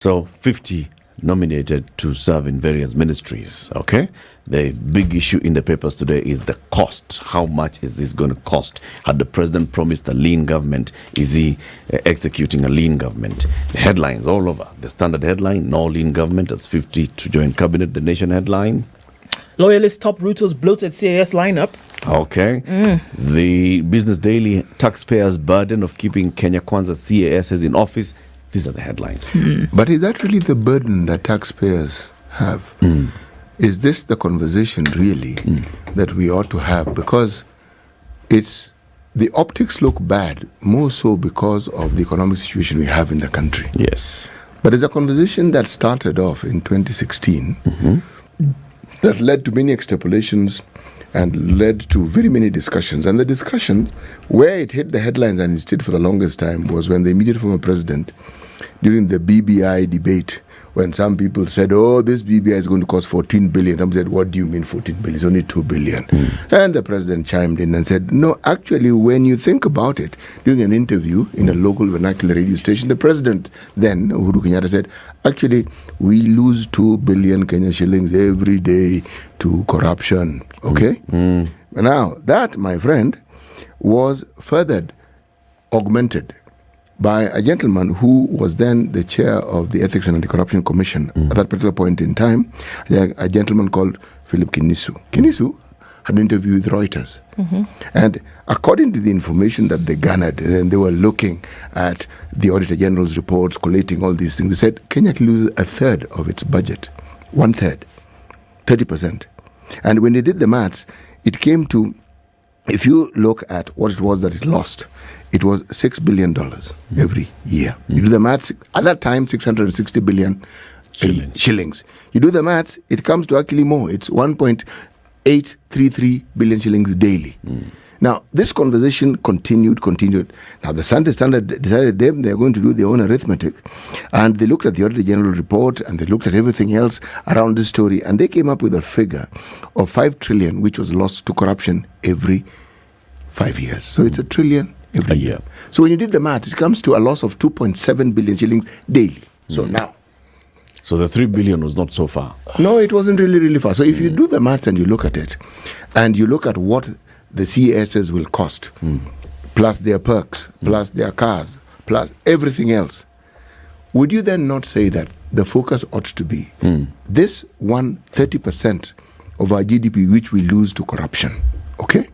So 50 nominated to serve in various ministries, okay? The big issue in the papers today is the cost. How much is this going to cost? Had the president promised a lean government? Is he executing a lean government? The headlines all over. The Standard headline, no lean government, as 50 to join cabinet. The Nation headline. Loyalists top Ruto's bloated CAS lineup. Okay. The Business Daily, taxpayers' burden of keeping Kenya Kwanza CASs in office. These are the headlines. But is that really the burden that taxpayers have? Is this the conversation really that we ought to have? Because the optics look bad, more so because of the economic situation we have in the country. Yes. But it's a conversation that started off in 2016 that led to many extrapolations and led to very many discussions. And the discussion, where it hit the headlines and it stayed for the longest time, was when the immediate former president, during the BBI debate, when some people said, oh, this BBI is going to cost 14 billion. Some said, what do you mean 14 billion? It's only 2 billion. And the president chimed in and said, no, actually, when you think about it, during an interview in a local vernacular radio station, the president then, Uhuru Kenyatta, said, actually, we lose 2 billion Kenya shillings every day to corruption. Okay? Now, that, my friend, was further augmented by a gentleman who was then the chair of the Ethics and Anti-Corruption Commission at that particular point in time, a gentleman called Philip Kinisu. Kinisu had an interview with Reuters. And according to the information that they garnered, and they were looking at the Auditor General's reports, collating all these things, they said Kenya can lose a third of its budget. 1/3. 30%. And when they did the maths, it came to, if you look at what it was that it lost, it was $6 billion every year. You do the maths, at that time, 660 billion shillings. You do the maths, it comes to actually more. It's 1.833 billion shillings daily. Now, this conversation continued. Now, the Sunday Standard decided they're going to do their own arithmetic. And they looked at the Auditor General report and they looked at everything else around this story. And they came up with a figure of 5 trillion, which was lost to corruption every 5 years. So it's $1 trillion every year. So when you did the math, it comes to a loss of 2.7 billion shillings daily. So now. So the 3 billion was not so far. No, it wasn't really far. So if you do the maths and you look at it, and you look at what the CASs will cost, plus their perks, plus their cars, plus everything else, would you then not say that the focus ought to be this 30% of our GDP which we lose to corruption, okay?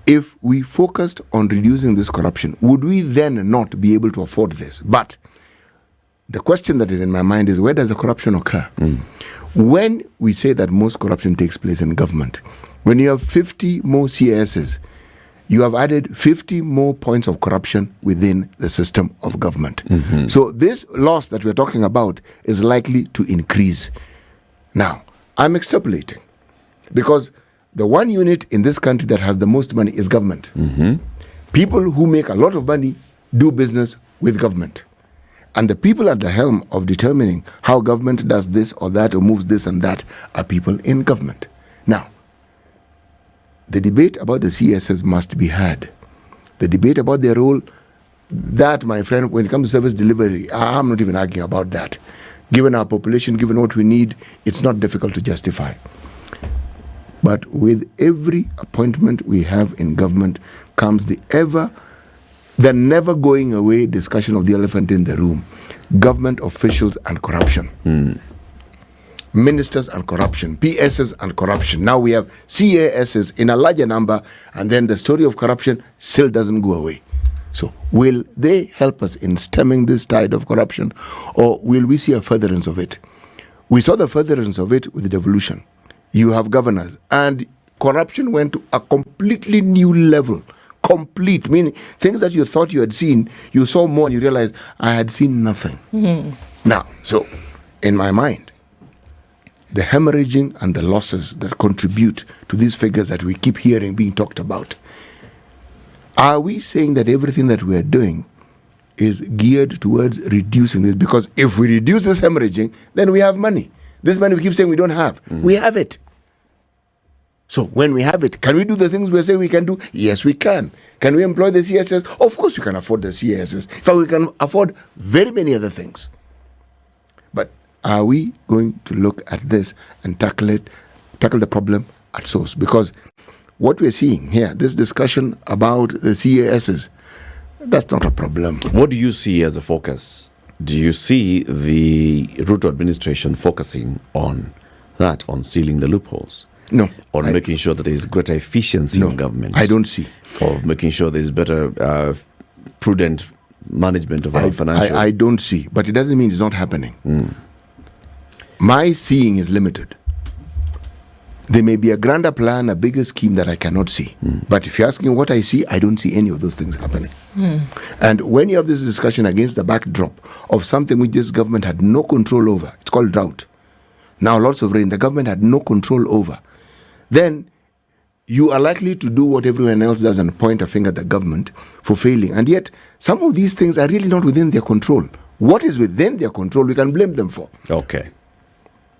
If we focused on reducing this corruption, would we then not be able to afford this? But the question that is in my mind is, where does the corruption occur? When we say that most corruption takes place in government, when you have 50 more CASs, you have added 50 more points of corruption within the system of government. So this loss that we're talking about is likely to increase. Now, I'm extrapolating because the one unit in this country that has the most money is government. People who make a lot of money do business with government. And the people at the helm of determining how government does this or that or moves this and that are people in government. Now, the debate about the CSs must be had. The debate about their role, that, my friend, when it comes to service delivery, I'm not even arguing about that. Given our population, given what we need, it's not difficult to justify. But with every appointment we have in government comes the never going away discussion of the elephant in the room. Government officials and corruption. Ministers and corruption. PSs and corruption. Now we have CASs in a larger number, and then the story of corruption still doesn't go away. So will they help us in stemming this tide of corruption, or will we see a furtherance of it? We saw the furtherance of it with the devolution. You have governors, and corruption went to a completely new level. Complete, meaning things that you thought you had seen, you saw more and you realized, I had seen nothing. Now, so in my mind, the hemorrhaging and the losses that contribute to these figures that we keep hearing being talked about, are we saying that everything that we are doing is geared towards reducing this? Because if we reduce this hemorrhaging, then we have money. This money we keep saying we don't have. We have it. So when we have it, can we do the things we say we can do? Yes, we can. Can we employ the CSS? Of course we can afford the CSS. In fact, we can afford very many other things. But are we going to look at this and tackle the problem at source? Because what we're seeing here, this discussion about the CASs, that's not a problem. What do you see as a focus? Do you see the Ruto administration focusing on that, on sealing the loopholes? No. On making sure that there is greater efficiency in government? I don't see. Or making sure there is better, prudent management of our financial... I don't see. But it doesn't mean it's not happening. My seeing is limited. There may be a grander plan, a bigger scheme that I cannot see. But if you're asking what I see, I don't see any of those things happening. And when you have this discussion against the backdrop of something which this government had no control over, it's called drought. Now lots of rain, the government had no control over. Then you are likely to do what everyone else does and point a finger at the government for failing. And yet, some of these things are really not within their control. What is within their control, we can blame them for. Okay.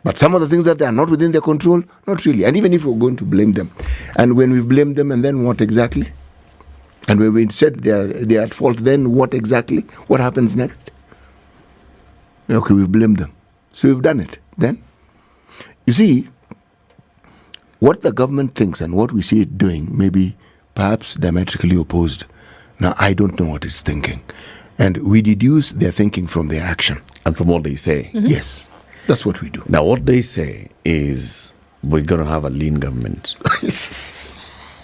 But some of the things that are not within their control, not really. And even if we're going to blame them, and when we've blamed them, and then what exactly? And when we said they're at fault, then what exactly? What happens next? Okay, we've blamed them. So we've done it. Then, you see, what the government thinks and what we see it doing may be perhaps diametrically opposed. Now, I don't know what it's thinking. And we deduce their thinking from their action. And from what they say. Yes. That's what we do. Now, what they say is we're going to have a lean government.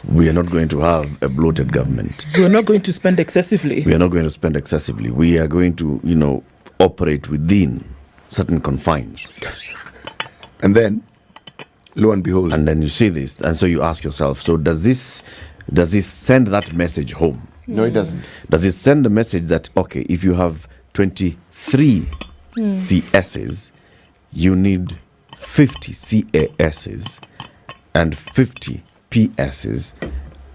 We are not going to have a bloated government. We're not going to spend excessively. We are not going to spend excessively. We are going to, operate within certain confines. And then, lo and behold. And then you see this, and so you ask yourself, so does this send that message home? No, it doesn't. Does it send the message that, okay, if you have 23 CSs, you need 50 CASs and 50 PSs,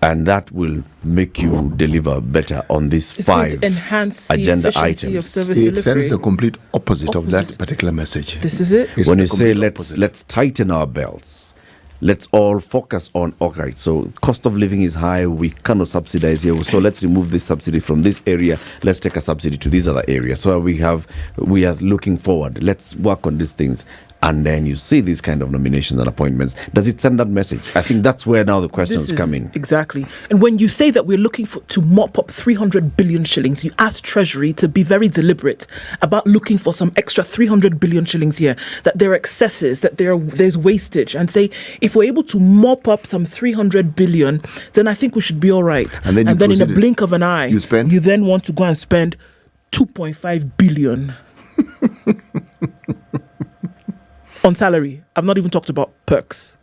and that will make you deliver better on these It's five going to enhance the agenda efficiency items? of service It delivery. sends the complete opposite of that particular message. This is it. It's When the you say complete opposite. let's tighten our belts, let's all focus on, okay, so cost of living is high, we cannot subsidize here, so let's remove this subsidy from this area, let's take a subsidy to this other area. So we are looking forward, let's work on these things. And then you see these kind of nominations and appointments. Does it send that message? I think that's where now the questions come in. Exactly. And when you say that we're looking to mop up 300 billion shillings, you ask Treasury to be very deliberate about looking for some extra 300 billion shillings here, that there are excesses, that there's wastage, and say, if we're able to mop up some 300 billion, then I think we should be all right. And then in a blink of an eye, you then want to go and spend 2.5 billion. On salary. I've not even talked about perks.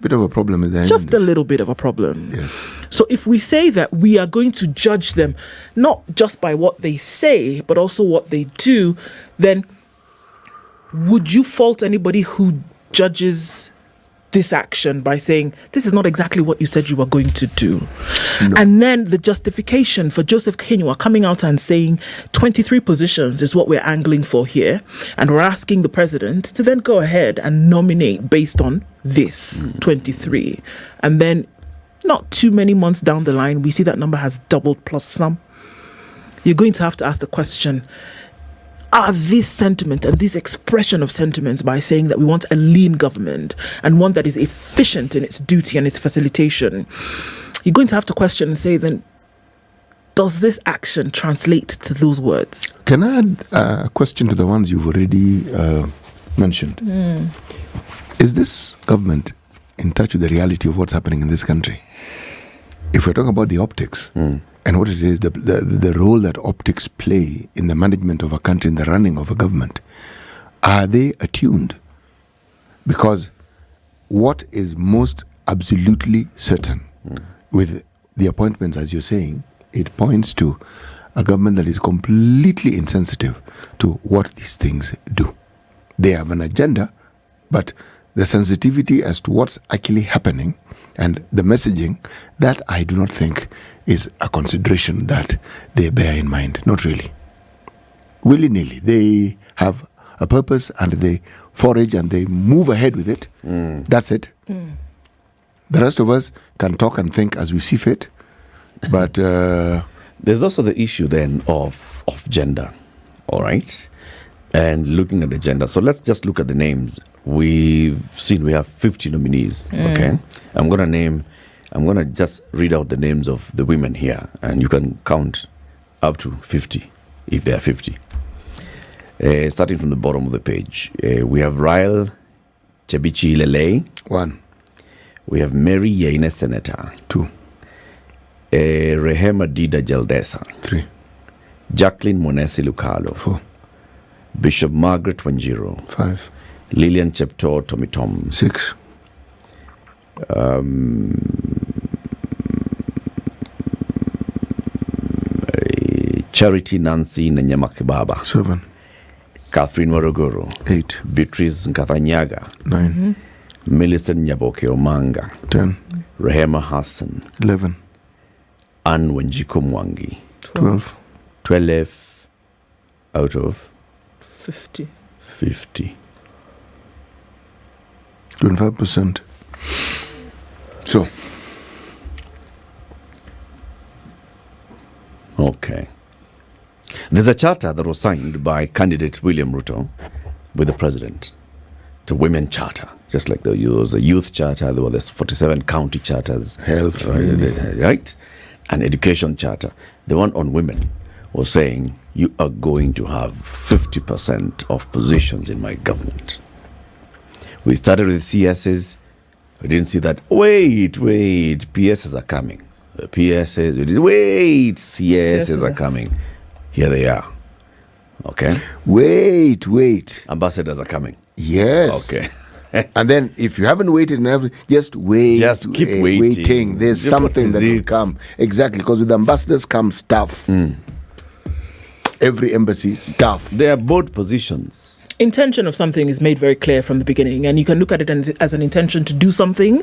Bit of a problem is there. Just a little bit of a problem. Yes. So if we say that we are going to judge them not just by what they say, but also what they do, then would you fault anybody who judges this action by saying, this is not exactly what you said you were going to do? No. And then the justification for Joseph Kenywa coming out and saying 23 positions is what we're angling for here, and we're asking the president to then go ahead and nominate based on this 23. And then not too many months down the line, we see that number has doubled plus some. You're going to have to ask the question, are this sentiment and this expression of sentiments by saying that we want a lean government and one that is efficient in its duty and its facilitation, you're going to have to question and say, then, does this action translate to those words? Can I add a question to the ones you've already mentioned? Is this government in touch with the reality of what's happening in this country? If we're talking about the optics, and what it is, the role that optics play in the management of a country, in the running of a government, are they attuned? Because what is most absolutely certain with the appointments, as you're saying, it points to a government that is completely insensitive to what these things do. They have an agenda, but the sensitivity as to what's actually happening and the messaging, that I do not think is a consideration that they bear in mind. Not really. Willy-nilly. They have a purpose and they forage and they move ahead with it. That's it. The rest of us can talk and think as we see fit. But there's also the issue then of gender. All right. and looking at the agenda. So let's just look at the names. We've seen we have 50 nominees. Okay. I'm going to just read out the names of the women here, and you can count up to 50 if there are 50. Starting from the bottom of the page, we have Rael Chebichi Lele. 1. We have Mary Yeine Senator. 2. Rehema Dida Jaldesa. 3. Jacqueline Monesi Lukalo. 4. Bishop Margaret Wanjiru. 5. Lillian Chepto Tomitom. 6. Charity Nancy Nanyamakibaba. 7. Catherine Warogoro. 8. Beatrice Nkafanyaga. 9. Millicent Nyaboke Omanga. 10. Rehema Hassan. 11. Anne Wanjiku Mwangi. 12. 12 out of 50. 50. 25%. So, okay. There's a charter that was signed by candidate William Ruto with the president. It's a women charter, just like there was a youth charter, there were the 47 county charters. health, Right? An education charter. The one on women was saying, you are going to have 50% of positions in my government. We started with CSs. We didn't see that. Wait, PSs are coming. PSs, we did, wait, CSs are coming. Here they are. Okay. Wait. Ambassadors are coming. Yes. Okay. And then if you haven't waited, just wait. Just keep waiting. There's What something is that will it? come. Exactly, because with ambassadors come stuff. Every embassy, stuff. They are both positions. Intention of something is made very clear from the beginning, and you can look at it as an intention to do something,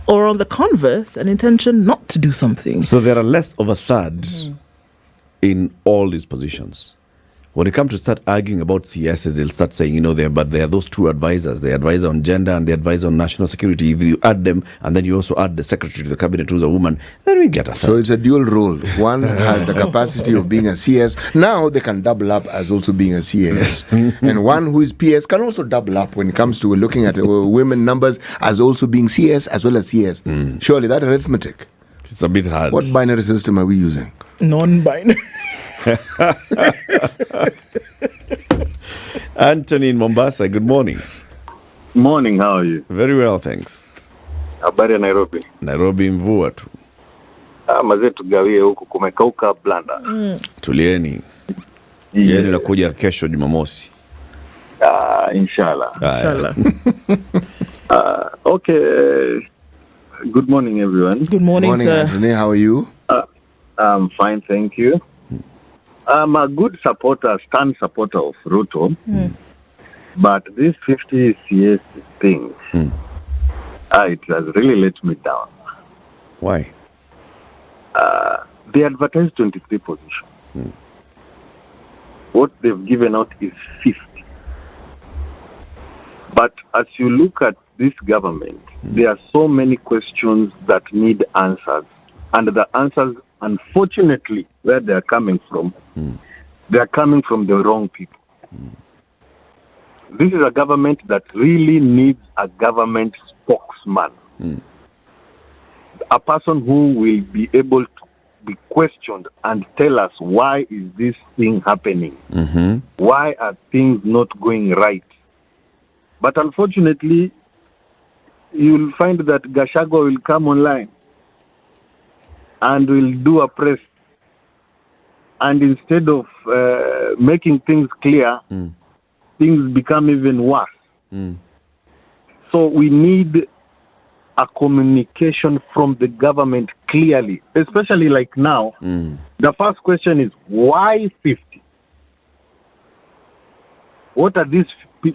or on the converse, an intention not to do something. So there are less of a third in all these positions. When it comes to start arguing about CSs, they'll start saying, there are those two advisors, the advisor on gender and the advisor on national security. If you add them, and then you also add the secretary to the cabinet who's a woman, then we get a third. So it's a dual role. One has the capacity of being a CS. Now they can double up as also being a CS. And one who is PS can also double up when it comes to looking at women numbers as also being CS as well as CS. Surely that arithmetic. It's a bit hard. What binary system are we using? Non-binary. Anthony in Mombasa, good morning. Morning, how are you? Very well, thanks. Habari ya Nairobi. Nairobi mvua tu. Mazee tugawie huku kumekauka blanda. Tulieni. Yeni nakuja kesho Jumamosi. Inshallah. Inshallah. Okay. Good morning, everyone. Good morning, sir. Anthony. How are you? I'm fine, thank you. I'm a good supporter, stand supporter of Ruto. But this 50 CS thing, it has really let me down. Why? They advertised 23 positions. What they've given out is 50. But as you look at this government, there are so many questions that need answers. And the answers, unfortunately, where they are coming from, they are coming from the wrong people. This is a government that really needs a government spokesman. A person who will be able to be questioned and tell us why is this thing happening? Why are things not going right? But unfortunately, you'll find that Gachagua will come online and will do a press. And instead of making things clear, things become even worse. So we need a communication from the government clearly, especially like now. The first question is, why 50? What are these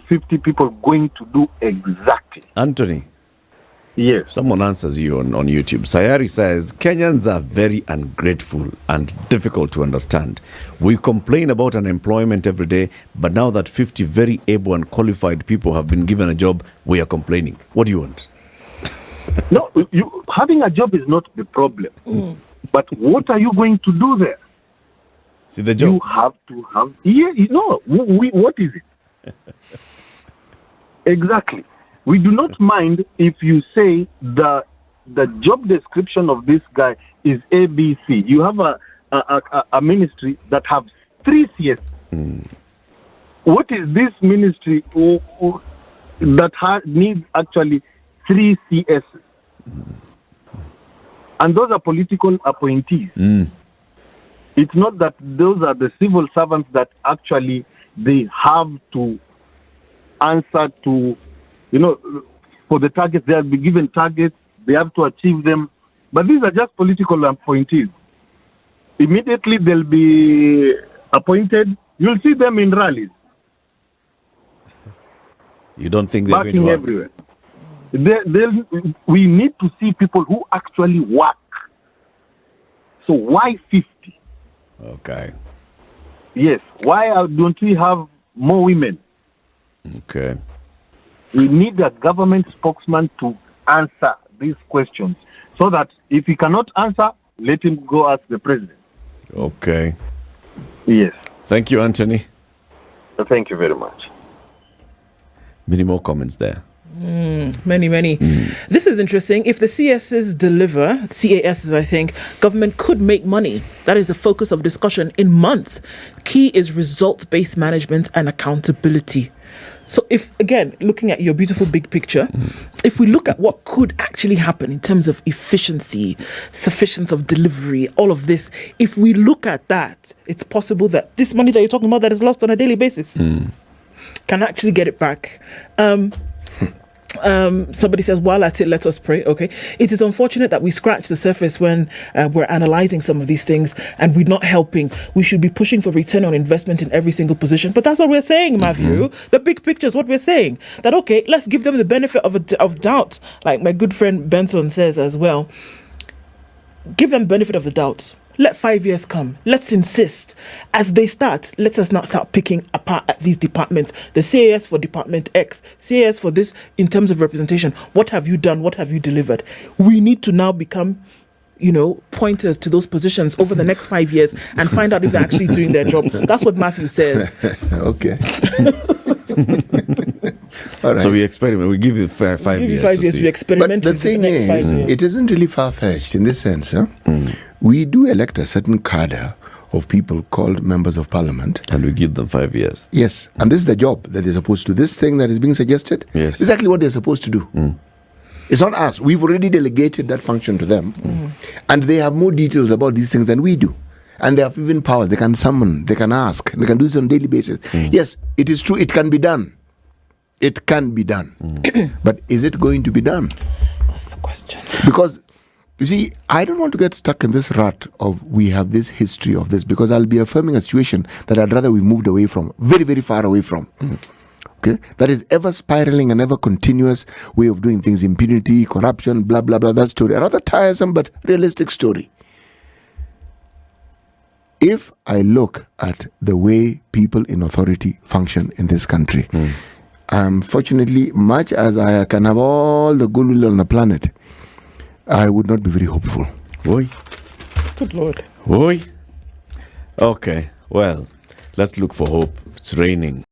50 people going to do exactly? Anthony. Yes. Someone answers you on YouTube. Sayari says, Kenyans are very ungrateful and difficult to understand. We complain about unemployment every day, but now that 50 very able and qualified people have been given a job, we are complaining. What do you want? No, having a job is not the problem. But what are you going to do there? See the job? You have to have... what is it? Exactly. We do not mind if you say the job description of this guy is ABC. You have a ministry that have 3 CS. What is this ministry that needs actually 3 CS? And those are political appointees. It's not that those are the civil servants that actually they have to answer to, for the targets. They have been given targets, they have to achieve them. But these are just political appointees. Immediately they'll be appointed. You'll see them in rallies. You don't think they're going to work? Everywhere. We need to see people who actually work. So why 50? Okay. Yes. Why don't we have more women? Okay. We need a government spokesman to answer these questions so that if he cannot answer, let him go ask the president. Okay. Yes. Thank you, Anthony. Thank you very much. Many more comments there. Many. This is interesting. If the CSs deliver, CASs, I think, government could make money. That is the focus of discussion in months. Key is result-based management and accountability. So if, again, looking at your beautiful big picture, if we look at what could actually happen in terms of efficiency, sufficiency of delivery, all of this, if we look at that, it's possible that this money that you're talking about that is lost on a daily basis can actually get it back. Somebody says, while at it, let us pray. Okay. It is unfortunate that we scratch the surface when we're analyzing some of these things and we're not helping. We should be pushing for return on investment in every single position. But that's what we're saying, Matthew. The big picture is what we're saying. That, okay, let's give them the benefit of doubt. Like my good friend Benson says as well. Give them benefit of the doubt. Let 5 years come. Let's insist. As they start, let us not start picking apart at these departments. The CAS for Department X, CAS for this in terms of representation. What have you done? What have you delivered? We need to now become, pointers to those positions over the next 5 years and find out if they're actually doing their job. That's what Matthew says. Okay. All right. So we experiment. We give you 5 years. 5 years. We experiment. But the thing is, it isn't really far-fetched in this sense. We do elect a certain cadre of people called members of parliament. And we give them 5 years. Yes. And this is the job that they're supposed to do. This thing that is being suggested, yes, exactly what they're supposed to do. It's not us. We've already delegated that function to them. And they have more details about these things than we do. And they have even powers. They can summon, they can ask, they can do this on a daily basis. Yes, it is true. It can be done. It can be done. But is it going to be done? That's the question. Because, you see, I don't want to get stuck in this rut of we have this history of this, because I'll be affirming a situation that I'd rather we moved away from, very, very far away from. Okay? That is ever spiraling and ever continuous way of doing things, impunity, corruption, blah, blah, blah, that story. A rather tiresome but realistic story. If I look at the way people in authority function in this country, unfortunately, much as I can have all the goodwill on the planet, I would not be very hopeful. Oi. Good Lord. Oi. Okay. Well, let's look for hope. It's raining.